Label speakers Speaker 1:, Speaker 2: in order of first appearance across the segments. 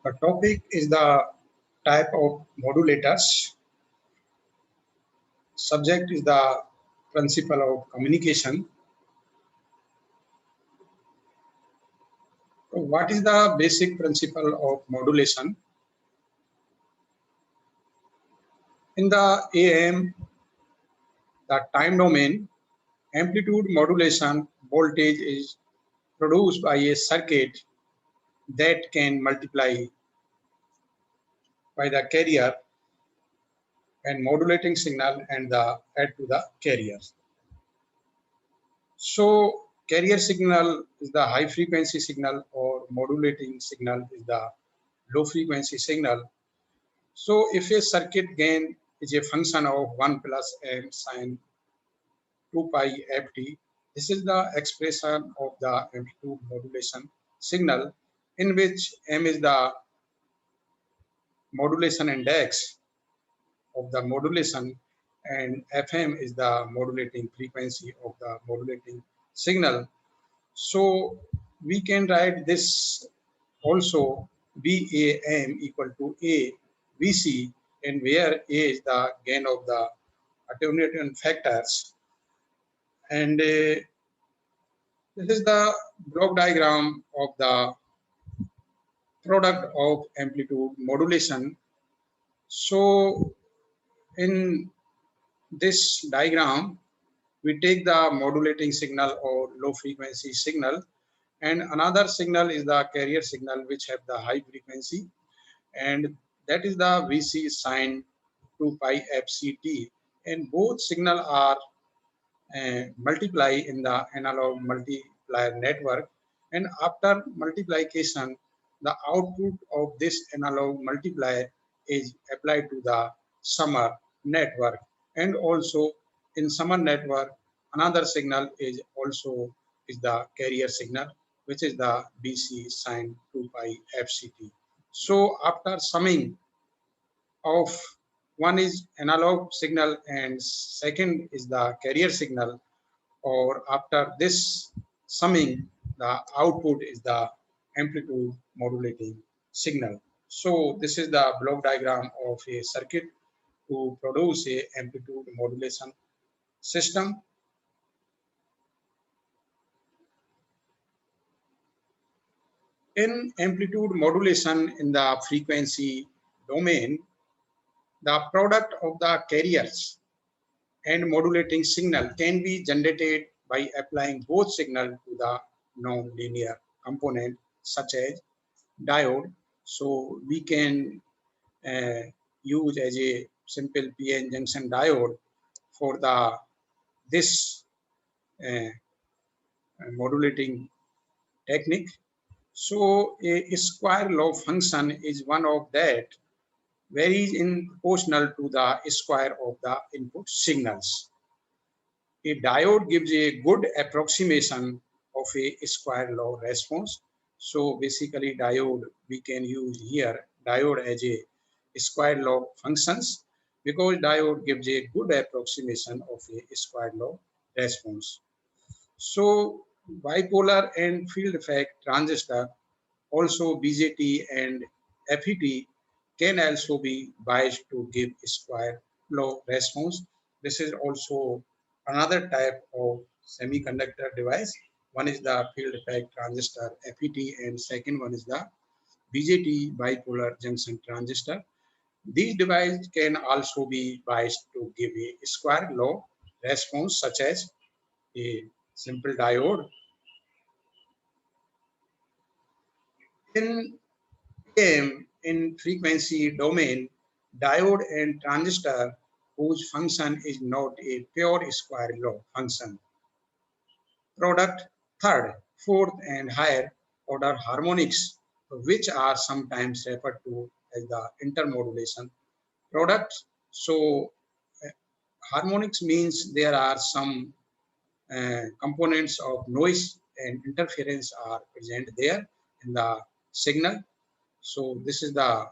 Speaker 1: The topic is the type of modulators. Subject is the principle of communication. So what is the basic principle of modulation? In the AM, the time domain, amplitude modulation voltage is produced by a circuit that can multiply by the carrier and modulating signal and the add to the carrier. So carrier signal is the high frequency signal or modulating signal is the low frequency signal. So if a circuit gain is a function of 1 plus m sine 2 pi ft, this is the expression of the amplitude modulation signal in which m is the modulation index of the modulation and fm is the modulating frequency of the modulating signal. So we can write this also VAM equal to A VC, and where A is the gain of the attenuation factors. And this is the block diagram of the product of amplitude modulation. So in this diagram, we take the modulating signal or low frequency signal, and another signal is the carrier signal which have the high frequency, and that is the VC sine 2 pi FCT, and both signal are multiply in the analog multiplier network, and after multiplication the output of this analog multiplier is applied to the summer network, and also in summer network another signal is also is the carrier signal which is the BC sine 2 pi FCT. So after summing of one is analog signal and second is the carrier signal, or after this summing the output is the amplitude modulating signal. So this is the block diagram of a circuit to produce a amplitude modulation system. In amplitude modulation in the frequency domain, the product of the carriers and modulating signal can be generated by applying both signal to the non-linear component such as diode. So we can use as a simple PN junction diode for the this uh, modulating technique. So a square law function is one of that, varies in proportional to the square of the input signals. A diode gives a good approximation of a square law response. So basically diode, we can use here diode as a square law functions because diode gives a good approximation of a square law response. So bipolar and field effect transistor, also BJT and FET, can also be biased to give square law response. This is also another type of semiconductor device. One is the field effect transistor FET and second one is the BJT bipolar junction transistor. These devices can also be biased to give a square law response such as a simple diode. In in frequency domain, diode and transistor whose function is not a pure square law function. Product third, fourth and higher order harmonics, which are sometimes referred to as the intermodulation products. So harmonics means there are some components of noise and interference are present there in the signal. So this is the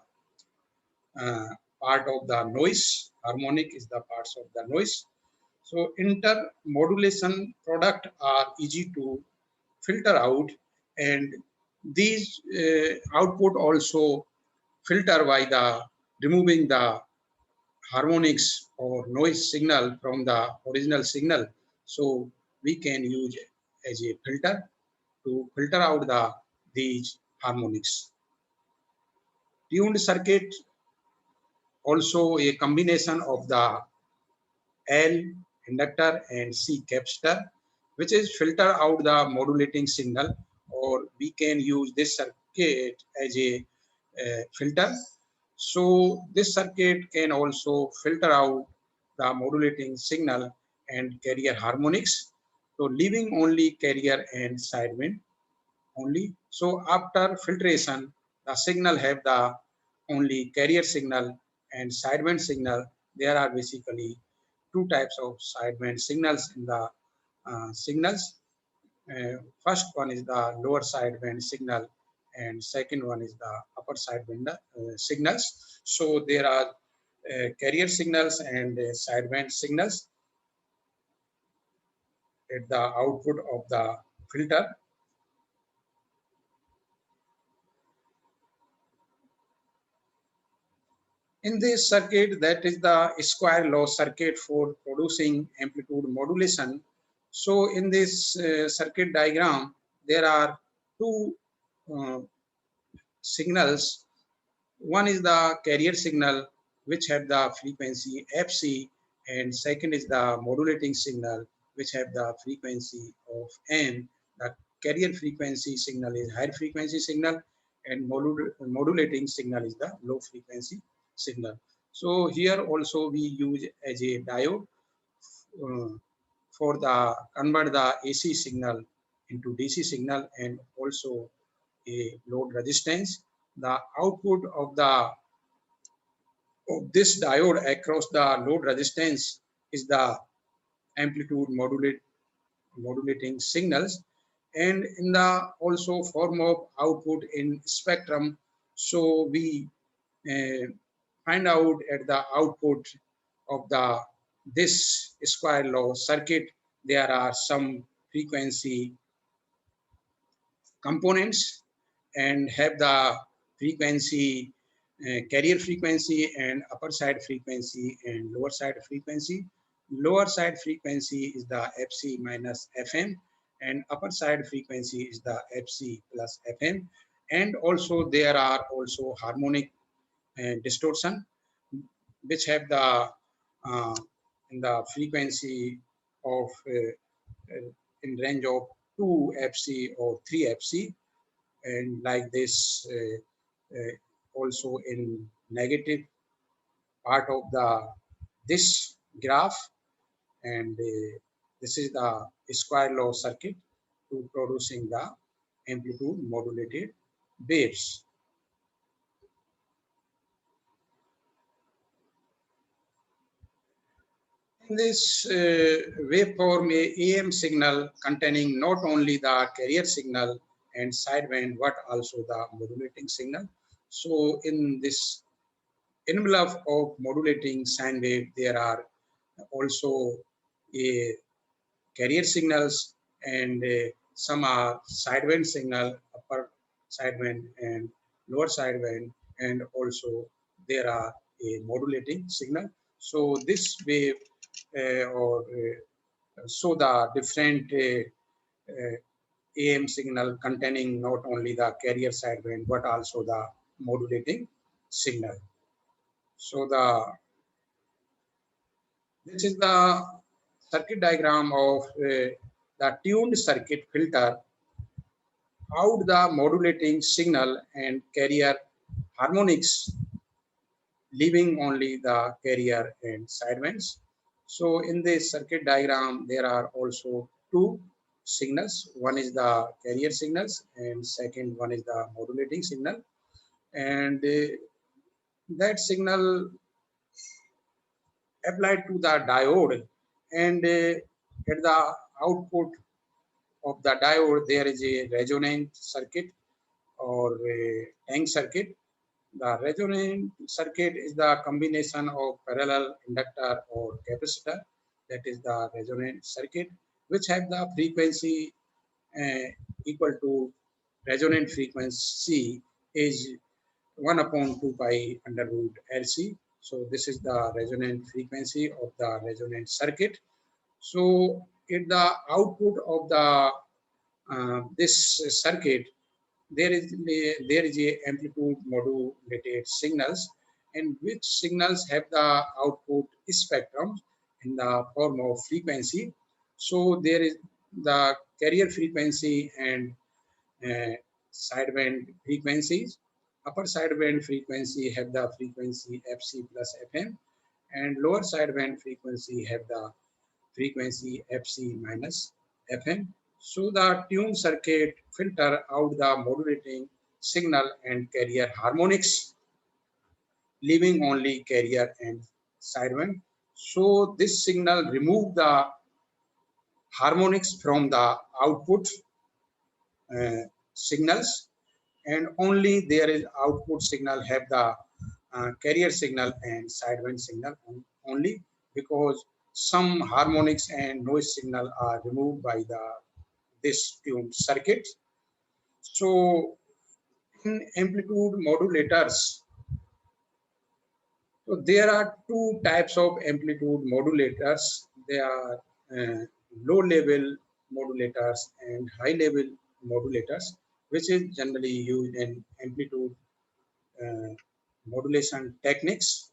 Speaker 1: part of the noise. Harmonic is the parts of the noise. So intermodulation product are easy to filter out, and these output also filter by the removing the harmonics or noise signal from the original signal. So we can use as a filter to filter out these harmonics. Tuned circuit also a combination of the L inductor and C capacitor, which is filter out the modulating signal, or we can use this circuit as a filter. So this circuit can also filter out the modulating signal and carrier harmonics, so leaving only carrier and sidewind only. So after filtration, the signal have the only carrier signal and sideband signal. There are basically two types of sideband signals in the signals. First one is the lower sideband signal, and second one is the upper sideband signals. So there are carrier signals and sideband signals at the output of the filter. In this circuit, that is the square law circuit for producing amplitude modulation. So in this circuit diagram, there are two uh, signals. One is the carrier signal, which have the frequency fc, and second is the modulating signal, which have the frequency of m. The carrier frequency signal is high frequency signal, and modulating signal is the low frequency signal. So here also we use as a diode uh, for the convert the AC signal into DC signal, and also a load resistance. The output of this diode across the load resistance is the amplitude modulating signals, and in the also form of output in spectrum. So we uh, find out at the output of the this square law circuit, there are some frequency components and have the frequency carrier frequency and upper side frequency and lower side frequency. Lower side frequency is the fc minus fm, and upper side frequency is the fc plus fm. And also there are also harmonic distortion, which have the uh, in the frequency of in range of 2 fc or 3 fc, and like this also in negative part of the this graph. And this is the square law circuit to producing the amplitude modulated waves. In this waveform, a AM signal containing not only the carrier signal and sideband but also the modulating signal. So in this envelope of modulating sine wave, there are also a carrier signals, and some are sideband signal, upper sideband and lower sideband, and also there are a modulating signal. So this wave or so the different AM signal containing not only the carrier sideband but also the modulating signal. So this is the circuit diagram of the tuned circuit filter out the modulating signal and carrier harmonics, leaving only the carrier and sidebands. So in this circuit diagram, there are also two signals. One is the carrier signals, and second one is the modulating signal. And that signal applied to the diode, and at the output of the diode, there is a resonant circuit or a tank circuit. The resonant circuit is the combination of parallel inductor or capacitor. That is the resonant circuit, which have the frequency equal to resonant frequency is 1 upon 2 pi under root LC. So this is the resonant frequency of the resonant circuit. So at the output of the this circuit, there is a amplitude modulated signals, and which signals have the output spectrum in the form of frequency. So there is the carrier frequency and sideband frequencies. Upper sideband frequency have the frequency FC plus FM, and lower sideband frequency have the frequency FC minus FM. So the tuned circuit filter out the modulating signal and carrier harmonics, leaving only carrier and sideband. So this signal remove the harmonics from the output uh, signals, and only there is output signal have the carrier signal and sideband signal only, because some harmonics and noise signal are removed by the this tuned circuit. So in amplitude modulators, so there are two types of amplitude modulators. They are low level modulators and high level modulators, which is generally used in amplitude uh, modulation techniques.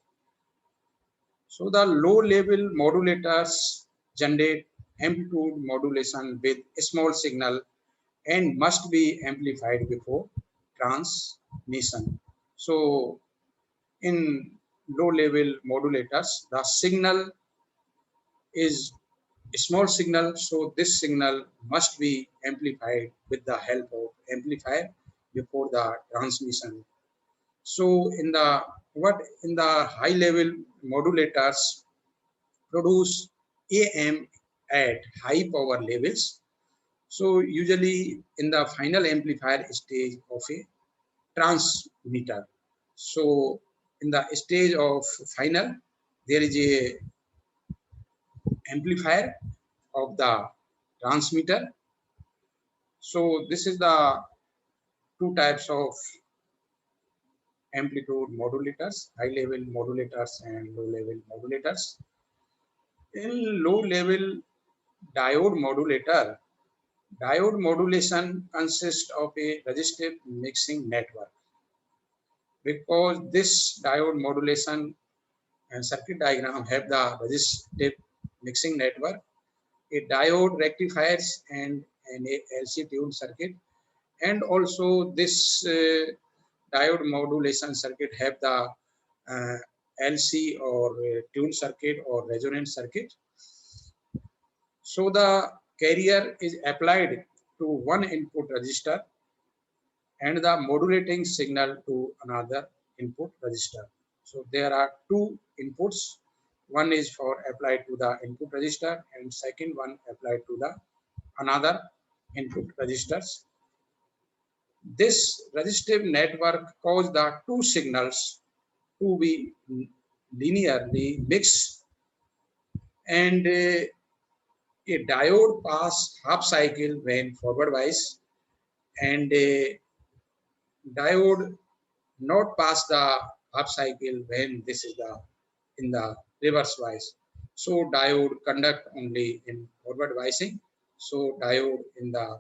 Speaker 1: So the low level modulators generate amplitude modulation with a small signal and must be amplified before transmission. So in low level modulators, the signal is a small signal, so this signal must be amplified with the help of amplifier before the transmission. So in the high level modulators produce AM at high power levels. So usually in the final amplifier stage of a transmitter. So in the stage of final, there is a amplifier of the transmitter. So this is the two types of amplitude modulators, high level modulators and low level modulators. In low level diode modulator, diode modulation consists of a resistive mixing network. Because this diode modulation and circuit diagram have the resistive mixing network, a diode rectifiers and an LC tuned circuit, and also this diode modulation circuit have the uh, LC or tuned circuit or resonant circuit. So the carrier is applied to one input register and the modulating signal to another input register. So there are two inputs. One is for applied to the input register and second one applied to the another input registers. This resistive network causes the two signals to be linearly mixed, and a diode pass half cycle when forward wise, and a diode not pass the half cycle when this is the in the reverse wise. So diode conduct only in forward biasing. So diode in the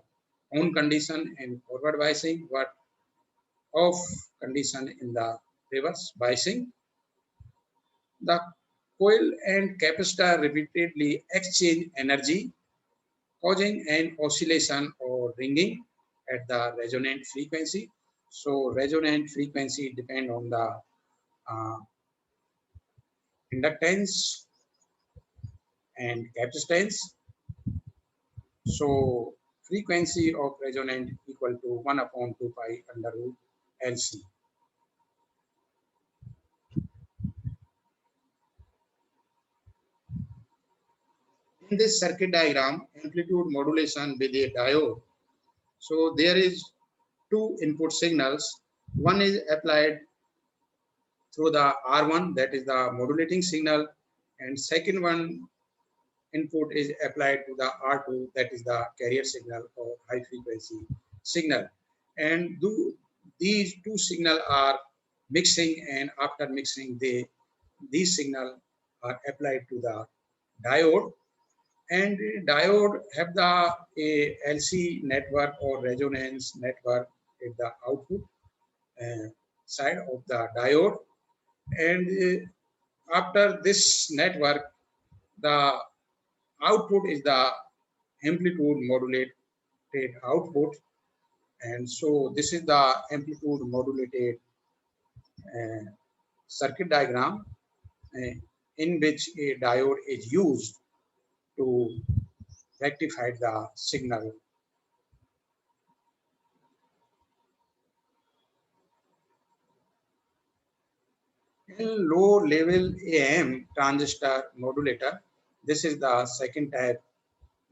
Speaker 1: on condition in forward biasing, but off condition in the reverse biasing. The coil and capacitor repeatedly exchange energy, causing an oscillation or ringing at the resonant frequency. So resonant frequency depend on the uh, inductance and capacitance. So frequency of resonant equal to 1 upon 2 pi under root LC. In this circuit diagram, amplitude modulation with a diode. So there is two input signals. One is applied through the R1, that is the modulating signal, and second one input is applied to the R2, that is the carrier signal or high frequency signal. And these two signals are mixing, and after mixing, these signal are applied to the diode, and diode have the a LC network or resonance network at the output side of the diode, and after this network, the output is the amplitude modulated output, and so this is the amplitude modulated uh, circuit diagram uh, in which a diode is used to rectify the signal. In low level AM transistor modulator, this is the second type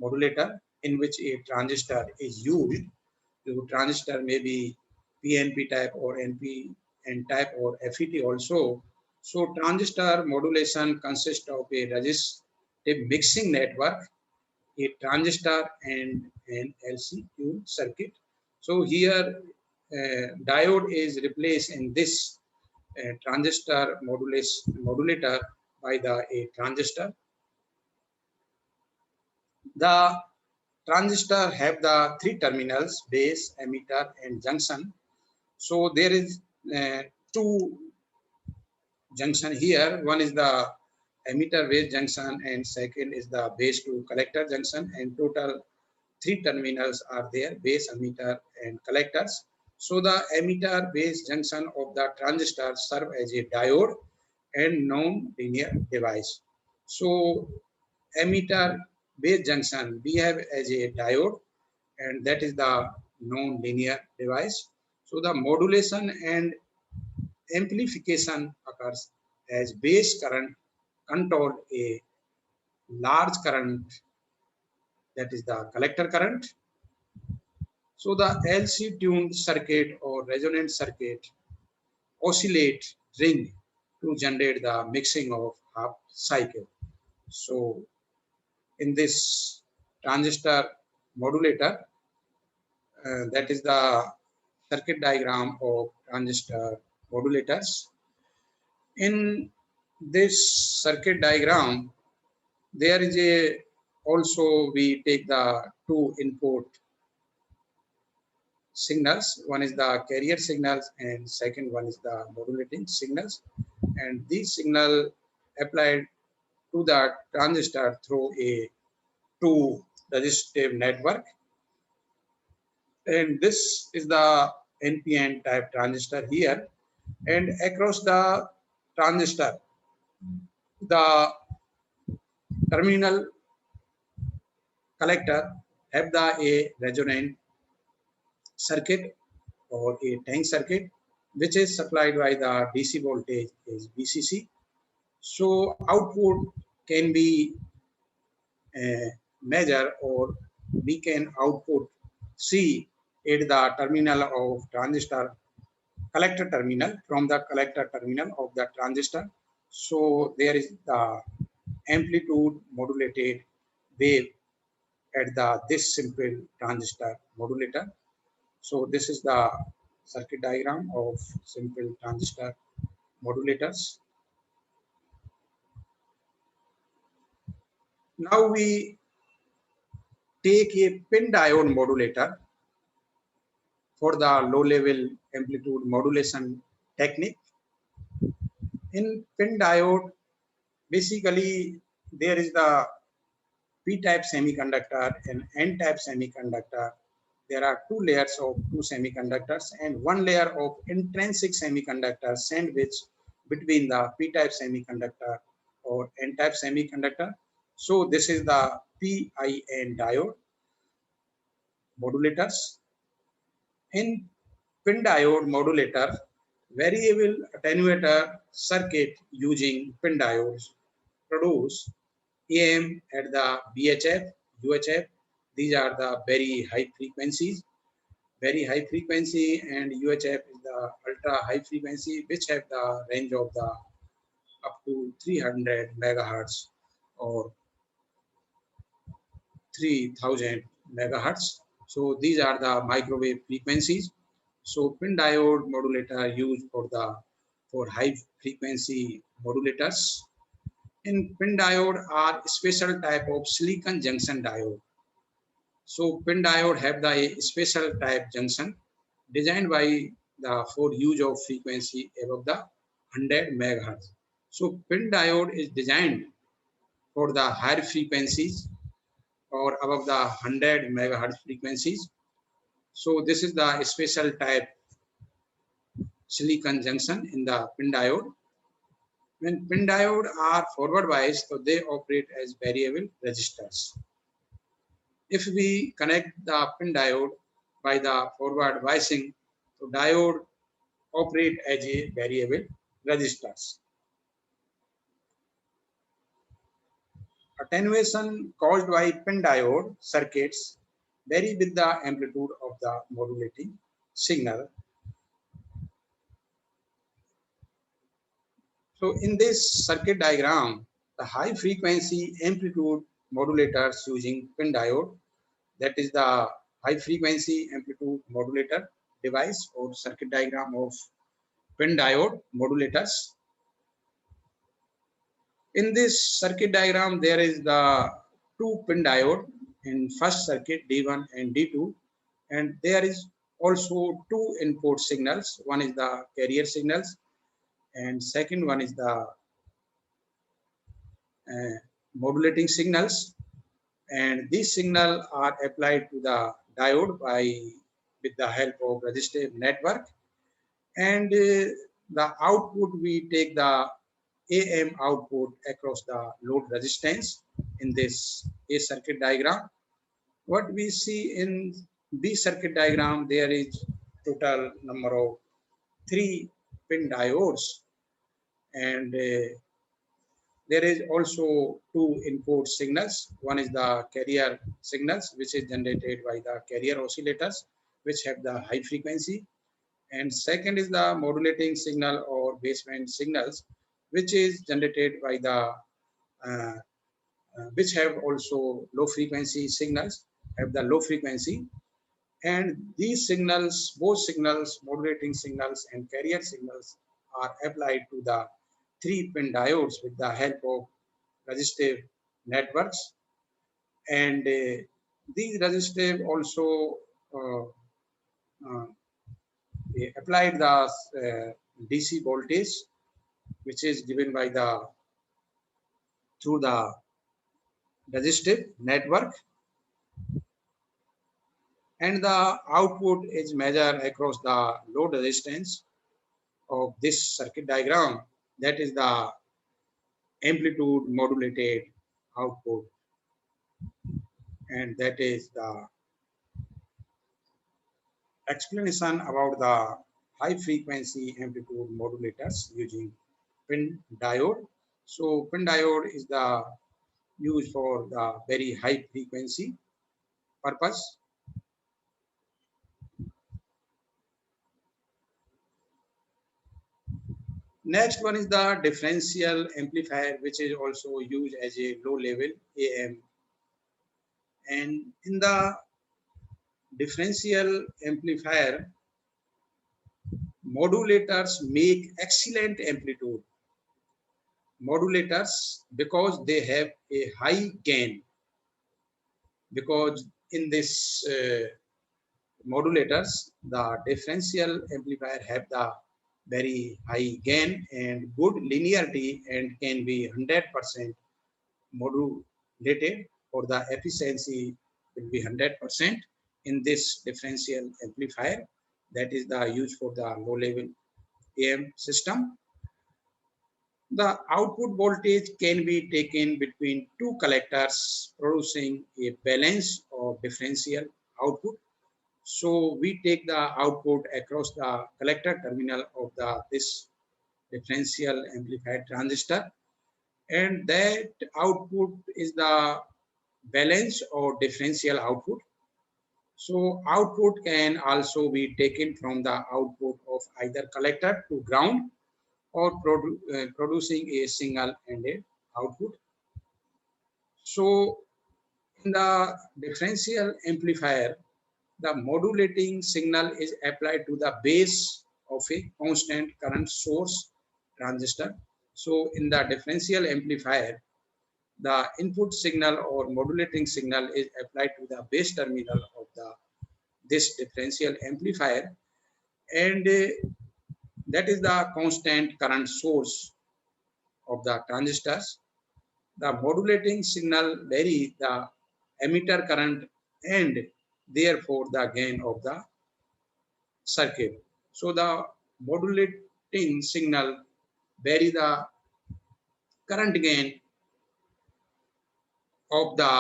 Speaker 1: modulator in which a transistor is used. The transistor may be PNP type or NPN type or FET also. So transistor modulation consists of a resistive mixing network, a transistor, and an LC tuned circuit. So here diode is replaced in this transistor modulator by the a transistor. The transistor have the three terminals: base, emitter, and junction. So there is two junction here. One is the emitter base junction, and second is the base to collector junction. And total three terminals are there: base, emitter, and collectors. So the emitter base junction of the transistor serve as a diode and non-linear device. So emitter base junction we have as a diode, and that is the non-linear device. So the modulation and amplification occurs as base current control a large current, that is the collector current. So the LC tuned circuit or resonant circuit oscillate ring to generate the mixing of half cycle. So in this transistor modulator, that is the circuit diagram of transistor modulators. In this circuit diagram, there is a also we take the two input signals. One is the carrier signals, and second one is the modulating signals. And these signal applied to the transistor through a two resistive network. And this is the NPN type transistor here. And across the transistor, the terminal collector have the a resonant circuit or a tank circuit, which is supplied by the DC voltage is VCC. So output can be measured, or we can output C at the terminal of transistor collector terminal, from the collector terminal of the transistor. So there is the amplitude modulated wave at the this simple transistor modulator. So this is the circuit diagram of simple transistor modulators. Now we take a pin diode modulator for the low level amplitude modulation technique. In pin diode, basically there is the P-type semiconductor and N-type semiconductor. There are two layers of two semiconductors and one layer of intrinsic semiconductor sandwich between the P-type semiconductor or N-type semiconductor. So this is the PIN diode modulators. In pin diode modulator, variable attenuator circuit using pin diodes produce AM at the VHF, UHF. These are the very high frequencies, and UHF is the ultra high frequency, which have the range of the up to 300 megahertz or 3000 megahertz. So these are the microwave frequencies. So pin diode modulator used for the for high frequency modulators. In PIN diode are special type of silicon junction diode. So PIN diode have the special type junction designed by the for use of frequency above the 100 megahertz. So PIN diode is designed for the higher frequencies or above the 100 megahertz frequencies. So this is the special type silicon junction in the PIN diode. When PIN diode are forward biased, so they operate as variable resistors. If we connect the PIN diode by the forward biasing, so diode operate as a variable resistors. Attenuation caused by PIN diode circuits vary with the amplitude of the modulating signal. So in this circuit diagram, the high frequency amplitude modulators using PIN diode, that is the high frequency amplitude modulator device or circuit diagram of PIN diode modulators. In this circuit diagram, there is the two PIN diode in first circuit D1 and D2, and there is also two input signals. One is the carrier signals and second one is the modulating signals, and these signals are applied to the diode by with the help of resistive network, and the output we take the AM output across the load resistance in this A circuit diagram. What we see in B circuit diagram, there is total number of 3 pin diodes, and there is also two input signals. One is the carrier signals, which is generated by the carrier oscillators, which have the high frequency. And second is the modulating signal or baseband signals, which is generated by the, which have also low frequency signals, have the low frequency. And these signals, both signals, modulating signals and carrier signals are applied to the 3 pin diodes with the help of resistive networks, and these resistive also uh, uh, applied the DC voltage, which is given by the through the resistive network, and the output is measured across the load resistance of this circuit diagram, that is the amplitude modulated output, and that is the explanation about the high frequency amplitude modulators using PIN diode. So PIN diode is the used for the very high frequency purpose. Next one is the differential amplifier, which is also used as a low level AM. And in the differential amplifier, modulators make excellent amplitude modulators because they have a high gain, because in this modulators the differential amplifier have the very high gain and good linearity and can be 100% modulated, or the efficiency will be 100% in this differential amplifier, that is the use for the low level AM system. The output voltage can be taken between two collectors producing a balance or differential output. So we take the output across the collector terminal of this differential amplified transistor, and that output is the balance or differential output. So output can also be taken from the output of either collector to ground or producing a single ended output. So in the differential amplifier, the modulating signal is applied to the base of a constant current source transistor. So in the differential amplifier, the input signal or modulating signal is applied to the base terminal of this differential amplifier, and that is the constant current source of the transistors. The modulating signal varies the emitter current and therefore the gain of the circuit. So the modulating signal vary the current gain of the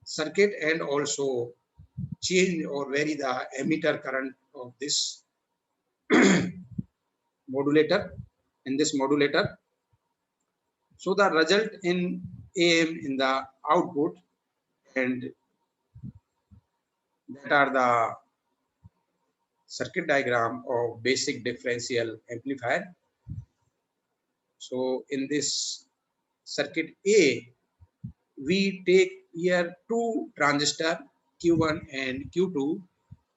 Speaker 1: circuit and also change or vary the emitter current of this modulator in this modulator. So the result in AM in the output, and that are the circuit diagram of basic differential amplifier. So in this circuit A, we take here two transistor Q1 and Q2,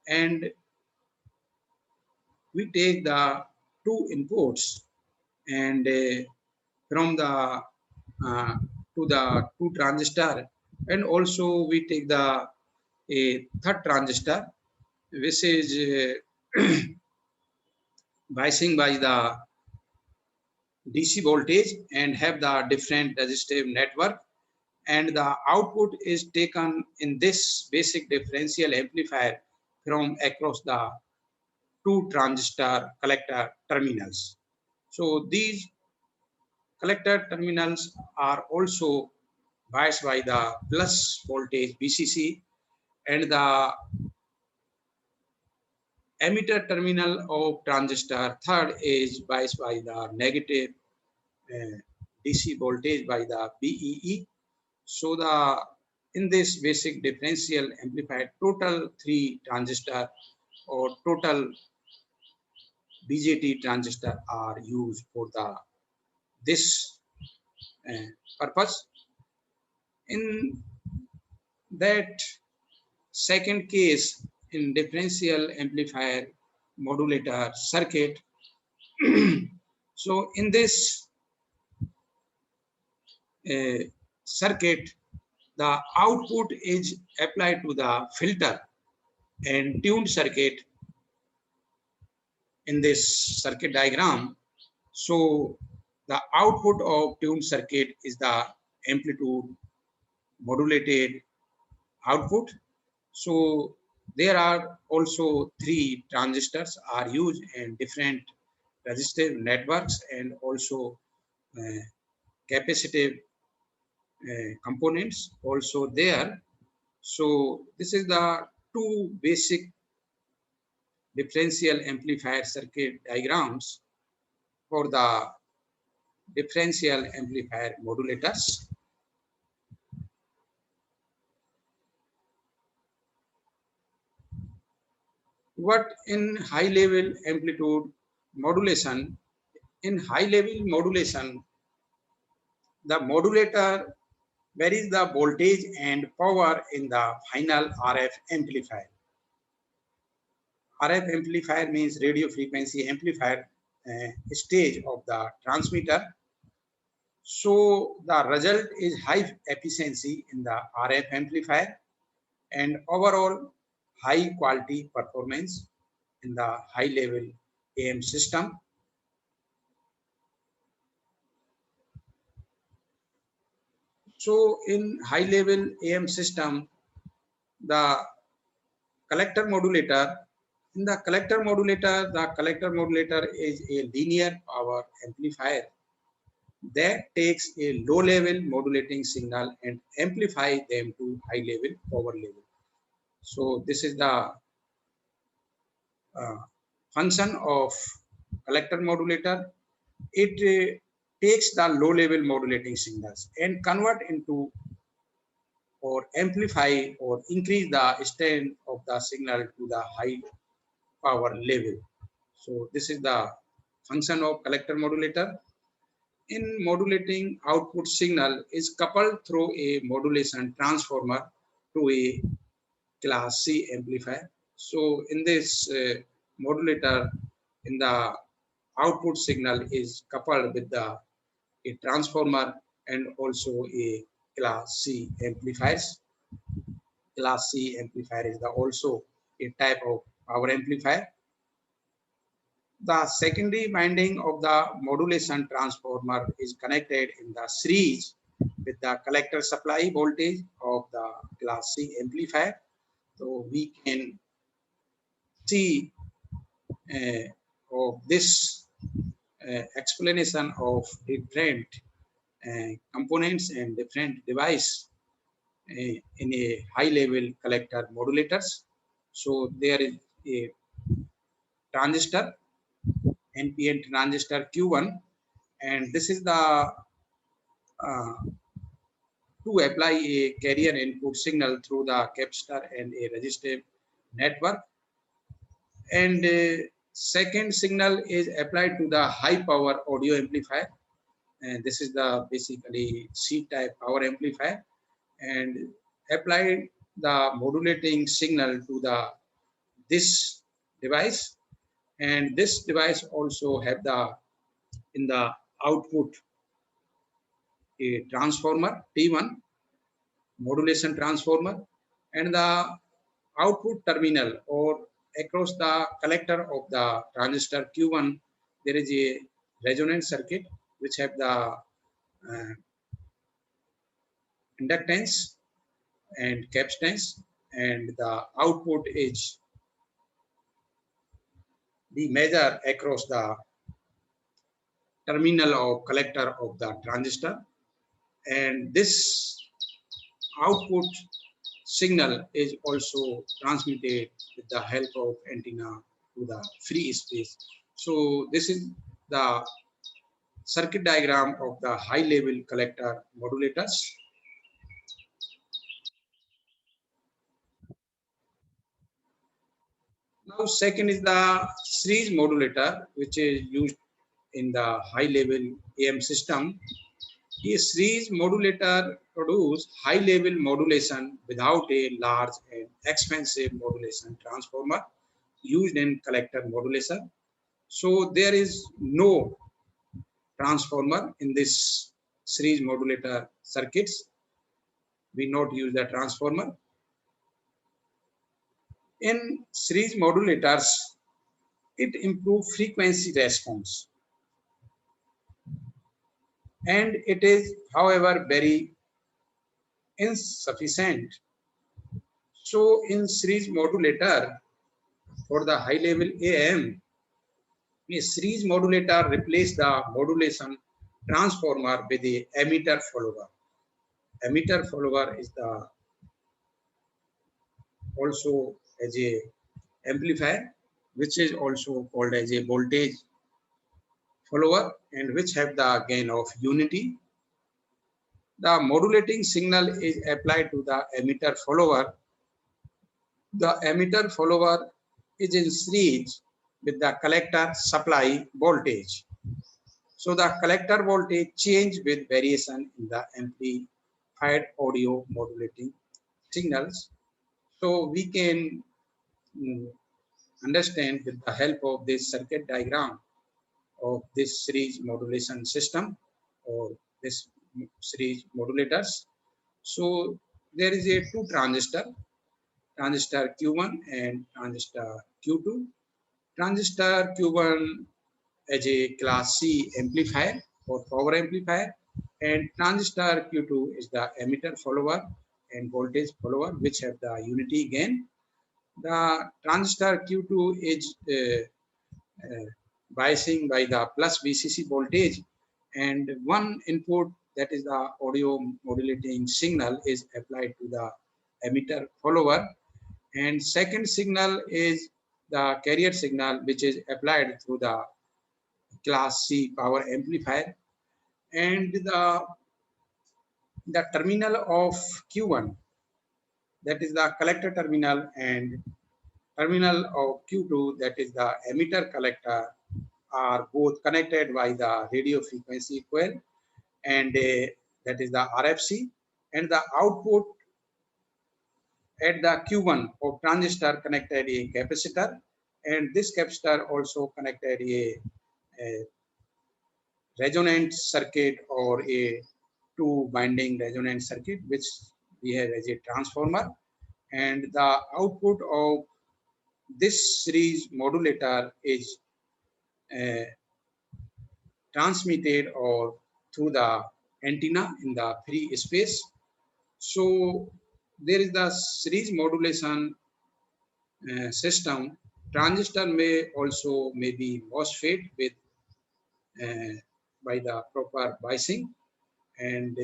Speaker 1: and we take the two inputs, and from the to the two transistor, and also we take the a third transistor which is biasing by the DC voltage and have the different resistive network, and the output is taken in this basic differential amplifier from across the two transistor collector terminals. So these collector terminals are also biased by the plus voltage VCC, and the emitter terminal of transistor third is biased by the negative DC voltage by the BEE. So the in this basic differential amplifier, total 3 transistor or total BJT transistor are used for this purpose. In that second case, in differential amplifier modulator circuit, so in this circuit, the output is applied to the filter and tuned circuit in this circuit diagram. So the output of tuned circuit is the amplitude modulated output. So there are also 3 transistors are used and different resistive networks and also capacitive components also there. So this is the two basic differential amplifier circuit diagrams for the differential amplifier modulators. What in high level amplitude modulation? In high level modulation, the modulator varies the voltage and power in the final RF amplifier. RF amplifier means radio frequency amplifier stage of the transmitter. So the result is high efficiency in the RF amplifier and overall high quality performance in the high level AM system. So in high level AM system, the collector modulator, in the collector modulator is a linear power amplifier that takes a low level modulating signal and amplify them to high level power level. So this is the function of collector modulator. It takes the low level modulating signals and convert into or amplify or increase the strength of the signal to the high power level. So this is the function of collector modulator. In modulating, output signal is coupled through a modulation transformer to a class C amplifier. So in this modulator, in the output signal is coupled with a transformer and also a class C amplifiers. Class C amplifier is also a type of power amplifier. The secondary winding of the modulation transformer is connected in the series with the collector supply voltage of the class C amplifier. So we can see of this explanation of different components and different device in a high level collector modulators. So there is a transistor, NPN transistor Q1, and this is the to apply a carrier input signal through the capacitor and a resistive network. And second signal is applied to the high power audio amplifier, and this is the basically C type power amplifier, and applied the modulating signal to the this device, and this device also have the in the output a transformer T1 modulation transformer, and the output terminal or across the collector of the transistor Q1 there is a resonance circuit which have the inductance and capacitance, and the output is the measure across the terminal or collector of the transistor, and this output signal is also transmitted with the help of antenna to the free space. So this is the circuit diagram of the high level collector modulators. Now second is the series modulator, which is used in the high level AM system. A series modulator produces high level modulation without a large and expensive modulation transformer used in collector modulation. So there is no transformer in this series modulator circuits. We not use the transformer. In series modulators, it improves frequency response, and it is, however, very insufficient. So in series modulator for the high level AM, a series modulator replace the modulation transformer with a emitter follower. Emitter follower is the also as a amplifier, which is also called as a voltage follower, and which have the gain of unity. The modulating signal is applied to the emitter follower. The emitter follower is in series with the collector supply voltage. So the collector voltage change with variation in the amplified audio modulating signals. So we can understand with the help of this circuit diagram of this series modulation system or this series modulators. So there is a two transistor Q1 and transistor Q2. Transistor Q1 as a class C amplifier or power amplifier, and transistor Q2 is the emitter follower and voltage follower, which have the unity gain. The transistor Q2 is biasing by the plus VCC voltage, and one input, that is the audio modulating signal, is applied to the emitter follower, and second signal is the carrier signal, which is applied through the class C power amplifier, and the terminal of Q1, that is the collector terminal, and terminal of Q2, that is the emitter collector, are both connected by the radio frequency coil, and that is the RFC, and the output at the Q1 of transistor connected a capacitor, and this capacitor also connected a a resonant circuit or a two binding resonant circuit, which we have as a transformer, and the output of this series modulator is uh, transmitted or through the antenna in the free space. So there is the series modulation system. Transistor may also may be MOSFET with uh, by the proper biasing, and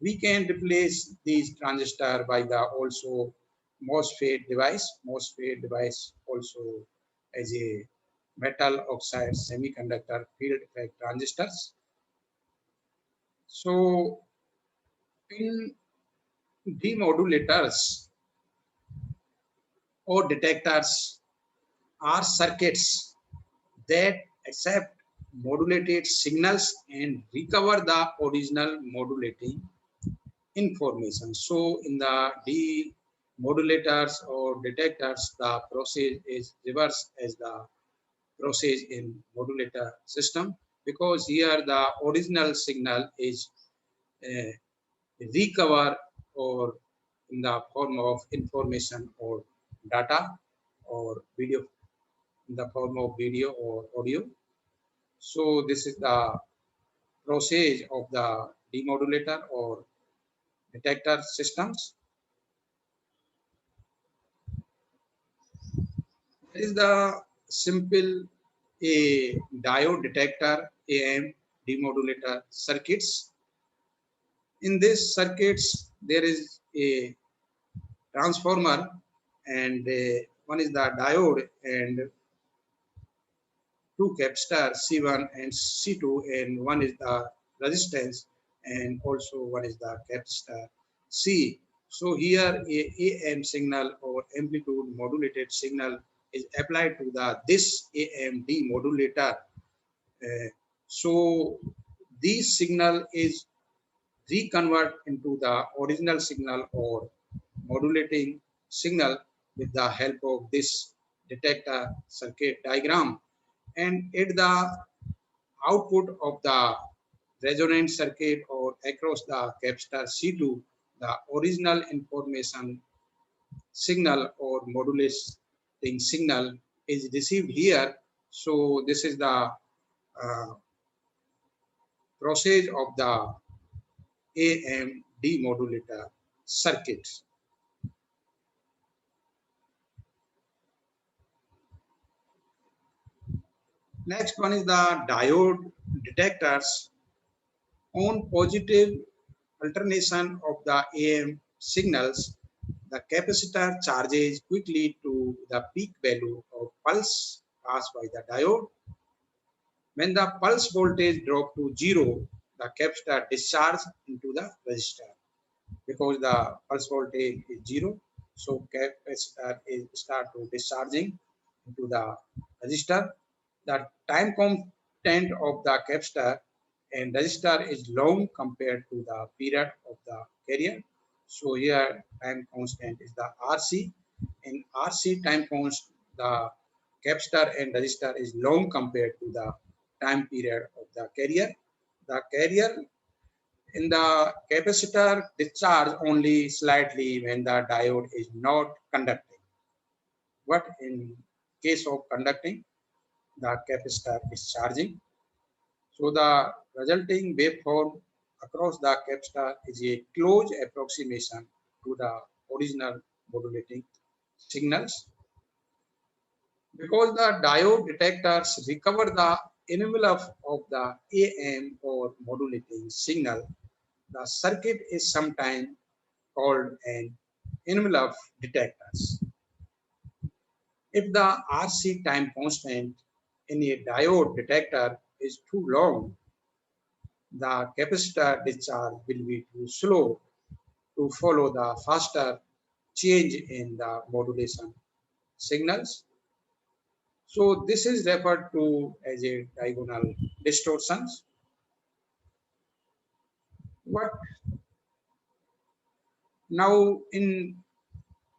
Speaker 1: we can replace these transistor by the also MOSFET device. MOSFET device also as a metal oxide semiconductor field effect transistors. So in demodulators or detectors are circuits that accept modulated signals and recover the original modulating information. So in the demodulators or detectors, the process is reversed as the process in modulator system, because here the original signal is uh, recover or in the form of information or data or video, in the form of video or audio. So this is the process of the demodulator or detector systems. There is the simple a diode detector AM demodulator circuits. In this circuits, there is a transformer, and one is the diode and two capacitor C1 and C2, and one is the resistance, and also one is the capacitor C. So here a AM signal or amplitude modulated signal is applied to the this AM demodulator. So this signal is reconvert into the original signal or modulating signal with the help of this detector circuit diagram, and at the output of the resonant circuit or across the capacitor C2, the original information signal or modulating signal is received here. So this is the process of the AM demodulator circuit. Next one is the diode detectors. On positive alternation of the AM signals, the capacitor charges quickly to the peak value of pulse passed by the diode. When the pulse voltage drop to zero, the capacitor discharges into the resistor. Because the pulse voltage is zero, so capacitor is start to discharging into the resistor. The time constant of the capacitor and resistor is long compared to the period of the carrier. So here time constant is the RC. In RC time constant, the capacitor and resistor is long compared to the time period of the carrier. The carrier in the capacitor discharge only slightly when the diode is not conducting. But in case of conducting, the capacitor is charging. So the resulting waveform across the capacitor is a close approximation to the original modulating signals. Because the diode detectors recover the envelope of the AM or modulating signal, the circuit is sometimes called an envelope detectors. If the RC time constant in a diode detector is too long, the capacitor discharge will be too slow to follow the faster change in the modulation signals. So this is referred to as a diagonal distortions. What now in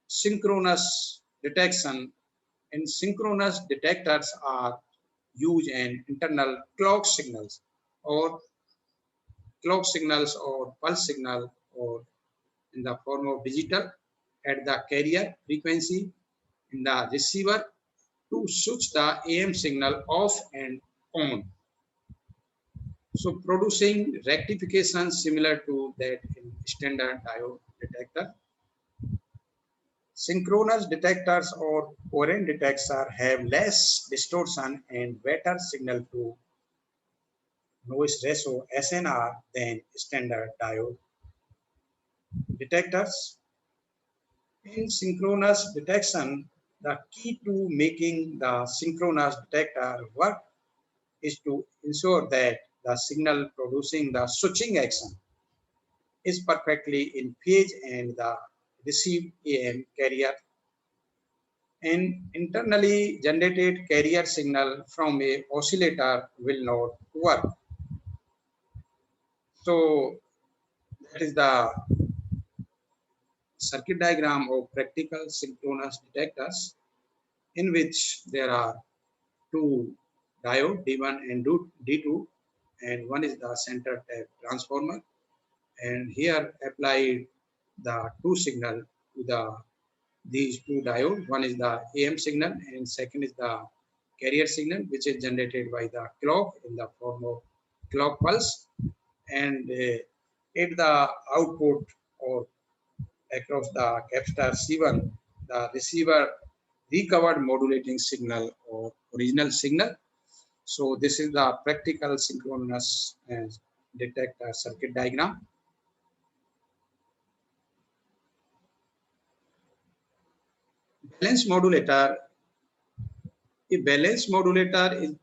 Speaker 1: synchronous detection, in synchronous detectors are use an internal or clock signals or pulse signal or in the form of digital at the carrier frequency in the receiver to switch the AM signal off and on. So producing rectification similar to that in standard diode detector. Synchronous detectors or coherent detectors have less distortion and better signal to noise ratio SNR than standard diode detectors. In synchronous detection, the key to making the synchronous detector work is to ensure that the signal producing the switching action is perfectly in phase and the received AM carrier and internally generated carrier signal from a oscillator will not work. So that is the circuit diagram of practical synchronous detectors in which there are two diode D1 and D2 and one is the center tap transformer and here applied the two signal to these two diodes. One is the AM signal and second is the carrier signal which is generated by the clock in the form of clock pulse and at the output or across the capacitor C1 the receiver recovered modulating signal or original signal. So this is the practical synchronous detector circuit diagram. Balance modulator. A balance modulator is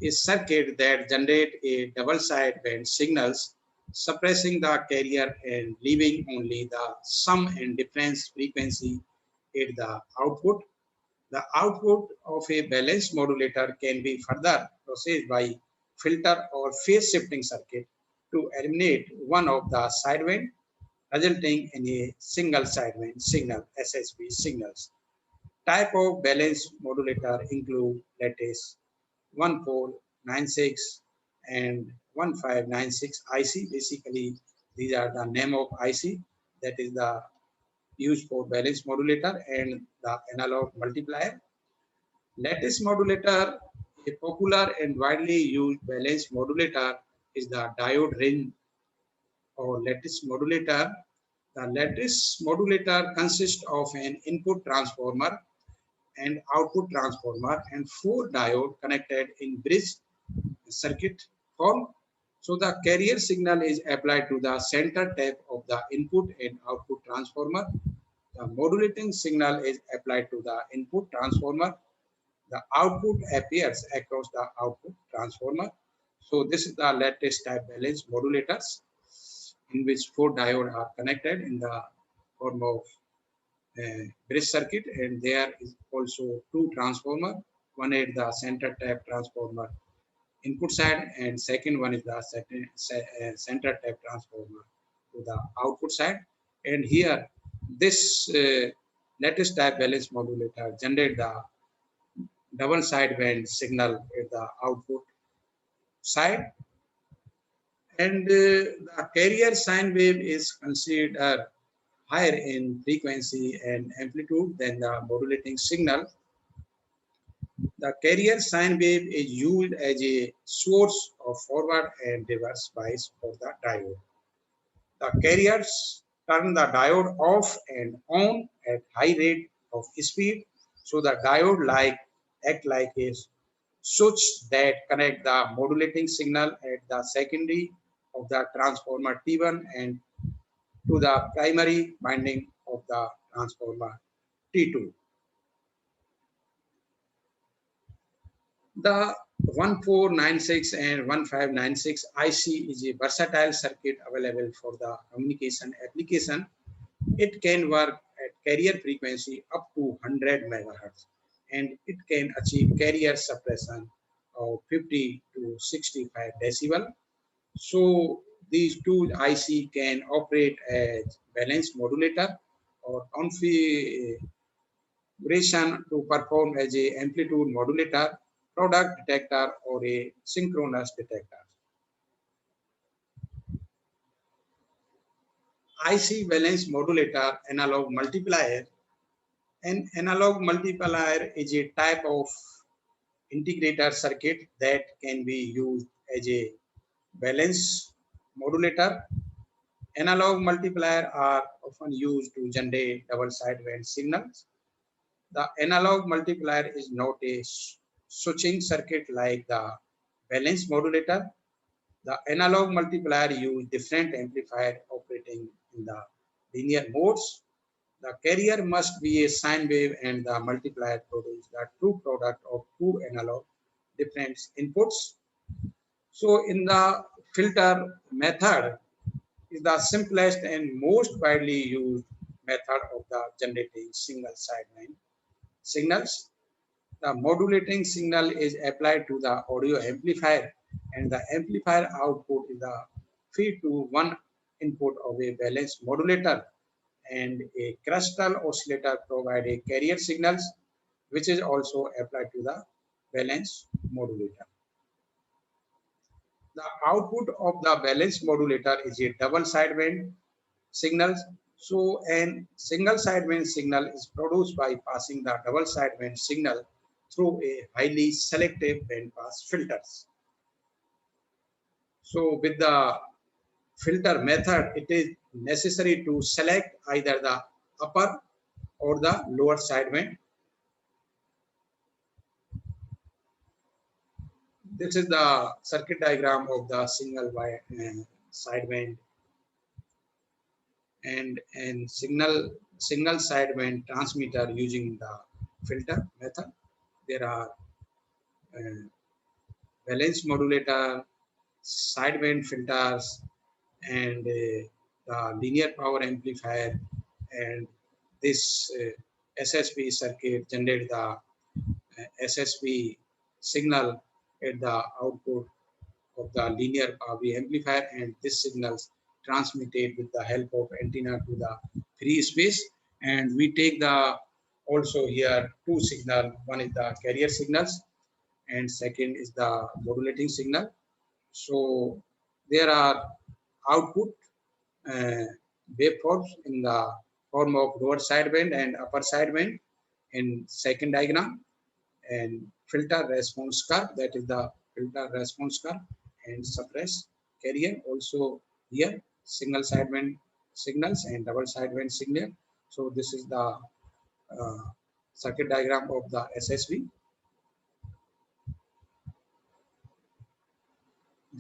Speaker 1: a circuit that generates a double sideband signals, suppressing the carrier and leaving only the sum and difference frequency at the output. The output of a balanced modulator can be further processed by filter or phase shifting circuit to eliminate one of the sideband, resulting in a single sideband signal, SSB signals. Type of balanced modulator include lattice 1496 and 1596 IC. Basically, these are the name of IC that is the used for balanced modulator and the analog multiplier. Lattice modulator, a popular and widely used balanced modulator, is the diode ring or lattice modulator. The lattice modulator consists of an input transformer and output transformer and four diodes connected in bridge circuit form. So the carrier signal is applied to the center tap of the input and output transformer. The modulating signal is applied to the input transformer. The output appears across the output transformer. So this is the lattice type balanced modulators in which four diodes are connected in the form of bridge circuit and there is also two transformer. One is the center tap transformer input side and second one is the center tap transformer to the output side. And here this lattice type balance modulator generate the double sideband signal at the output side and the carrier sine wave is considered higher in frequency and amplitude than the modulating signal. The carrier sine wave is used as a source of forward and reverse bias for the diode. The carriers turn the diode off and on at high rate of speed, so the diode act like a switch that connect the modulating signal at the secondary of the transformer T1 and to the primary winding of the transformer T2. The 1496 and 1596 IC is a versatile circuit available for the communication application. It can work at carrier frequency up to 100 megahertz and it can achieve carrier suppression of 50 to 65 decibel. So these two IC can operate as balanced modulator or configuration to perform as a amplitude modulator product detector or a synchronous detector. IC valence modulator analog multiplier. An analog multiplier is a type of integrator circuit that can be used as a valence modulator. Analog multipliers are often used to generate double sideband signals. The analog multiplier is not a switching circuit like the valence modulator. The analog multiplier uses different amplifier operating in the linear modes. The carrier must be a sine wave and the multiplier produces the true product of two analog different inputs. So in the filter method is the simplest and most widely used method of the generating single sideband signals. The modulating signal is applied to the audio amplifier and the amplifier output is the feed to one input of a balanced modulator, and a crystal oscillator provide a carrier signals which is also applied to the balance modulator. The output of the balance modulator is a double sideband signals. So an single sideband signal is produced by passing the double sideband signal through a highly selective bandpass filters. So with the filter method, it is necessary to select either the upper or the lower sideband. This is the circuit diagram of the single sideband and single sideband transmitter using the filter method. There are valence modulator, sideband filters, and the linear power amplifier, and this SSB circuit generate the SSB signal at the output of the linear power amplifier, and this signals transmitted with the help of antenna to the free space. And we take the also here two signal. One is the carrier signals and second is the modulating signal. So there are output waveforms in the form of lower sideband and upper sideband in second diagram, and filter response curve, that is the filter response curve, and suppress carrier also here, single sideband signals and double sideband signal. So this is the circuit diagram of the SSB.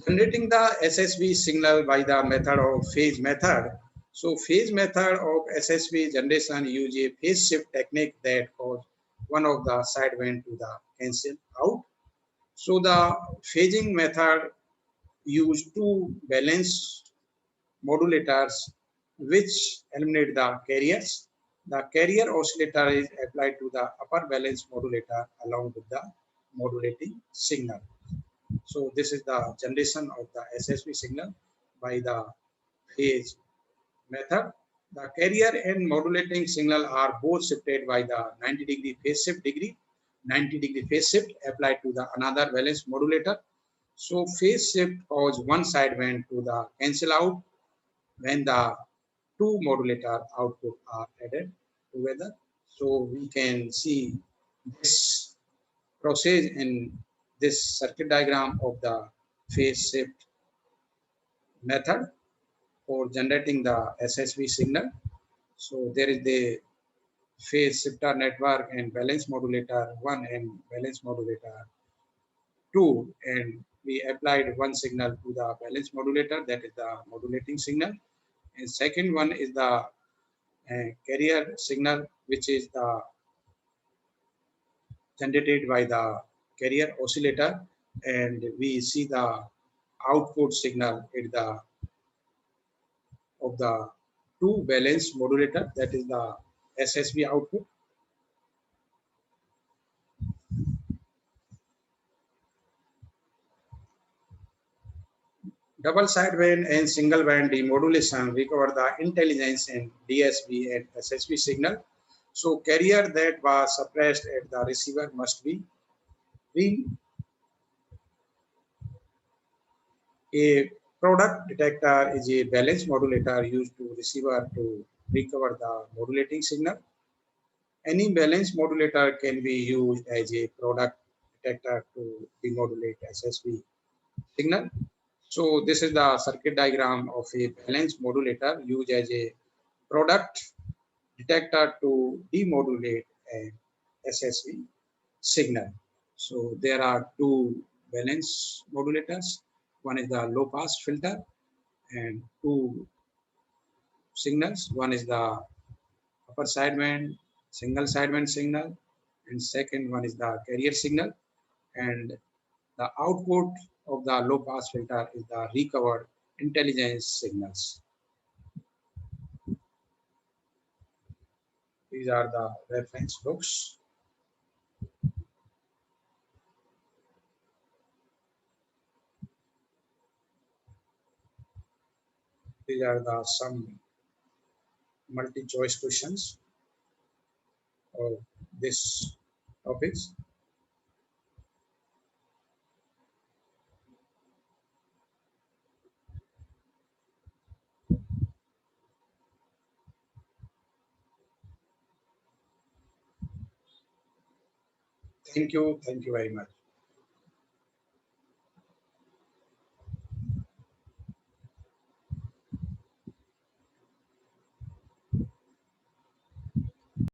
Speaker 1: Generating the SSB signal by the method of phase method. So phase method of SSB generation use a phase shift technique that cause one of the sideband to the cancel out. So the phasing method use two balanced modulators which eliminate the carriers. The carrier oscillator is applied to the upper balance modulator along with the modulating signal. So this is the generation of the SSB signal by the phase method. The carrier and modulating signal are both shifted by the 90-degree phase shift degree. 90-degree phase shift applied to the another valence modulator. So phase shift cause one sideband to the cancel out when the two modulator output are added together. So we can see this process in this circuit diagram of the phase shift method for generating the SSB signal. So there is the phase shifter network and balance modulator 1 and balance modulator 2, and we applied one signal to the balance modulator, that is the modulating signal, and second one is the carrier signal which is the generated by the carrier oscillator, and we see the output signal at the of the two balance modulator, that is the SSB output. Double sideband and single band demodulation recover the intelligence in DSB and SSB signal. So carrier that was suppressed at the receiver must be A product detector is a balance modulator used to receiver to recover the modulating signal. Any balance modulator can be used as a product detector to demodulate SSB signal. So this is the circuit diagram of a balance modulator used as a product detector to demodulate an SSB signal. So there are two balance modulators. One is the low pass filter and two signals. One is the upper sideband, single sideband signal, and second one is the carrier signal. And the output of the low pass filter is the recovered intelligence signals. These are the reference books. These are the some multi-choice questions of this topics. Thank you very much.